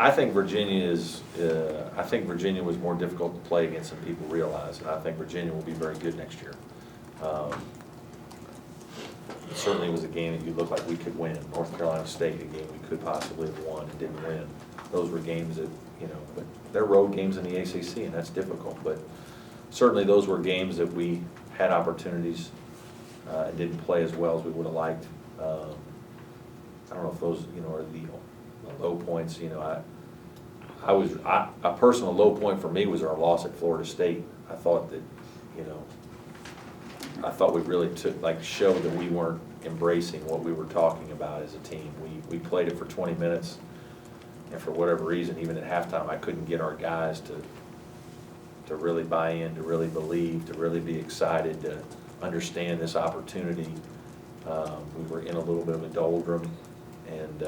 I think Virginia is, I think Virginia was more difficult to play against than people realize, and I think Virginia will be very good next year. It certainly was a game that you looked like we could win. North Carolina State, a game we could possibly have won and didn't win. Those were games that, but they're road games in the ACC, and that's difficult. But certainly those were games that we had opportunities and didn't play as well as we would have liked. I don't know if those, are the low points. A personal low point for me was our loss at Florida State. I thought that, I thought we really showed that we weren't embracing what we were talking about as a team. We played it for 20 minutes, and for whatever reason, even at halftime, I couldn't get our guys to really buy in, to really believe, to really be excited, to understand this opportunity. We were in a little bit of a doldrum, and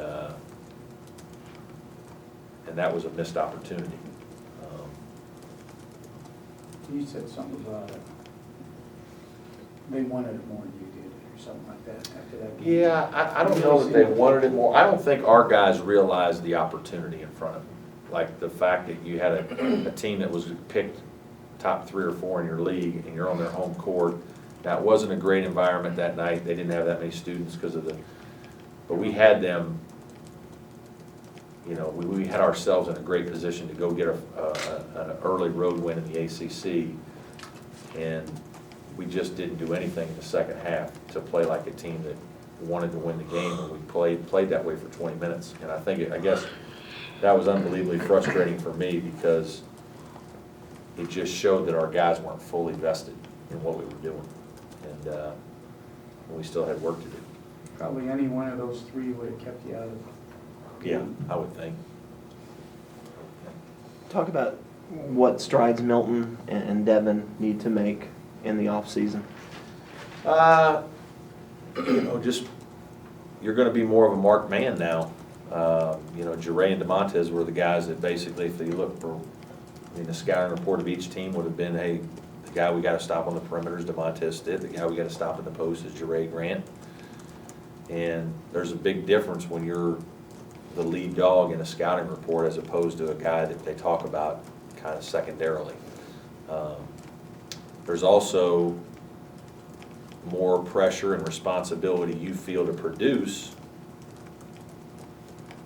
that was a missed opportunity. You said something about it. They wanted it more than you did, or something like that after that game. Yeah, I don't know that they wanted it more. I don't think our guys realized the opportunity in front of them. Like the fact that you had a team that was picked top 3 or 4 in your league, and you're on their home court. Now, it wasn't a great environment that night. They didn't have that many students because of but we had them, we had ourselves in a great position to go get an early road win in the ACC, and we just didn't do anything in the second half to play like a team that wanted to win the game, and we played that way for 20 minutes. And I guess that was unbelievably frustrating for me, because it just showed that our guys weren't fully vested in what we were doing, and we still had work to do. Probably any one of those 3 would have kept you out of it. Yeah, I would think. Talk about what strides Milton and Devin need to make in the off season. Just you're going to be more of a marked man now. Jure and DeMontez were the guys that basically, if you look for, the scouting report of each team would have been, hey, the guy we got to stop on the perimeter is DeMontez Stitt. The guy we got to stop in the post is Jure Grant. And there's a big difference when you're the lead dog in a scouting report as opposed to a guy that they talk about kind of secondarily. There's also more pressure and responsibility you feel to produce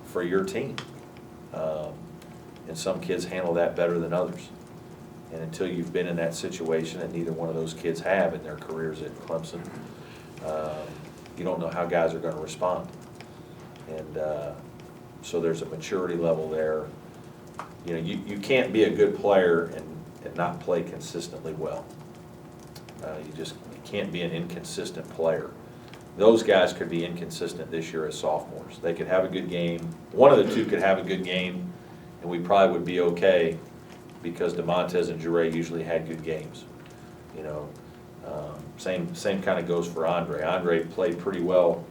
for your team. And some kids handle that better than others. And until you've been in that situation, and neither one of those kids have in their careers at Clemson, you don't know how guys are going to respond. And so there's a maturity level there. You can't be a good player and not play consistently well. You can't be an inconsistent player. Those guys could be inconsistent this year as sophomores. They could have a good game. One of the 2 could have a good game, and we probably would be okay, because DeMontez and Jure usually had good games. Same kind of goes for Andre. Andre played pretty well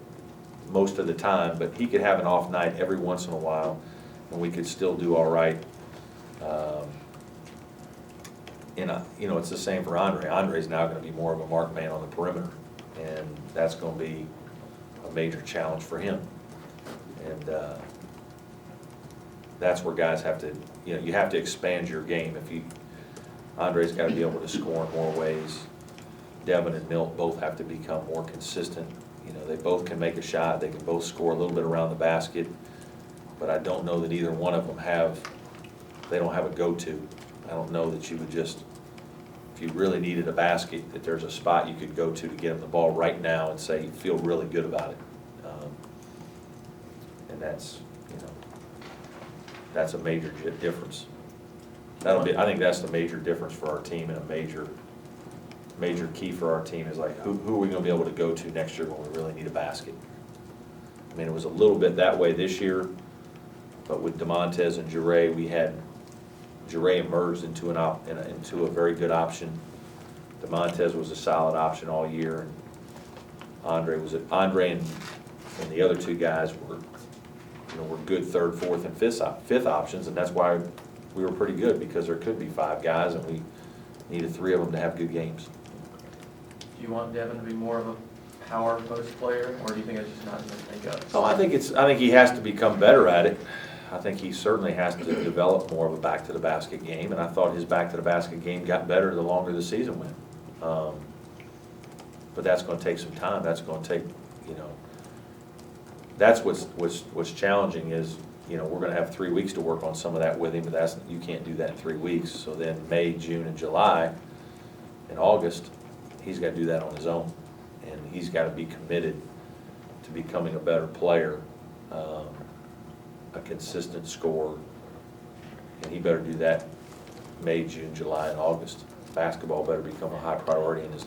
most of the time, but he could have an off night every once in a while, and we could still do all right. It's the same for Andre. Andre's now going to be more of a marked man on the perimeter, and that's going to be a major challenge for him. And that's where guys have to, you have to expand your game. Andre's got to be able to score in more ways. Devin and Milt both have to become more consistent. They both can make a shot. They can both score a little bit around the basket, but I don't know that either one of them they don't have a go-to. I don't know that you would just, if you really needed a basket, that there's a spot you could go to get them the ball right now and say you feel really good about it. And that's a major difference. I think that's the major difference for our team, and a major key for our team is who are we going to be able to go to next year when we really need a basket. It was a little bit that way this year, but with DeMontez and Jure, we had Jure emerged into a very good option. DeMontez was a solid option all year, and Andre and the other 2 guys were good 3rd, 4th, and 5th options, and that's why we were pretty good, because there could be 5 guys, and we needed 3 of them to have good games. Do you want Devin to be more of a power post player, or do you think it's just not going to think of? Oh, I think he has to become better at it. I think he certainly has to develop more of a back-to-the-basket game, and I thought his back-to-the-basket game got better the longer the season went. But that's gonna take some time, that's gonna take, that's what's challenging is, we're gonna have 3 weeks to work on some of that with him, but you can't do that in 3 weeks. So then May, June, and July, and August, he's gotta do that on his own. And he's gotta be committed to becoming a better player, a consistent scorer, and he better do that May, June, July, and August. Basketball better become a high priority in his life.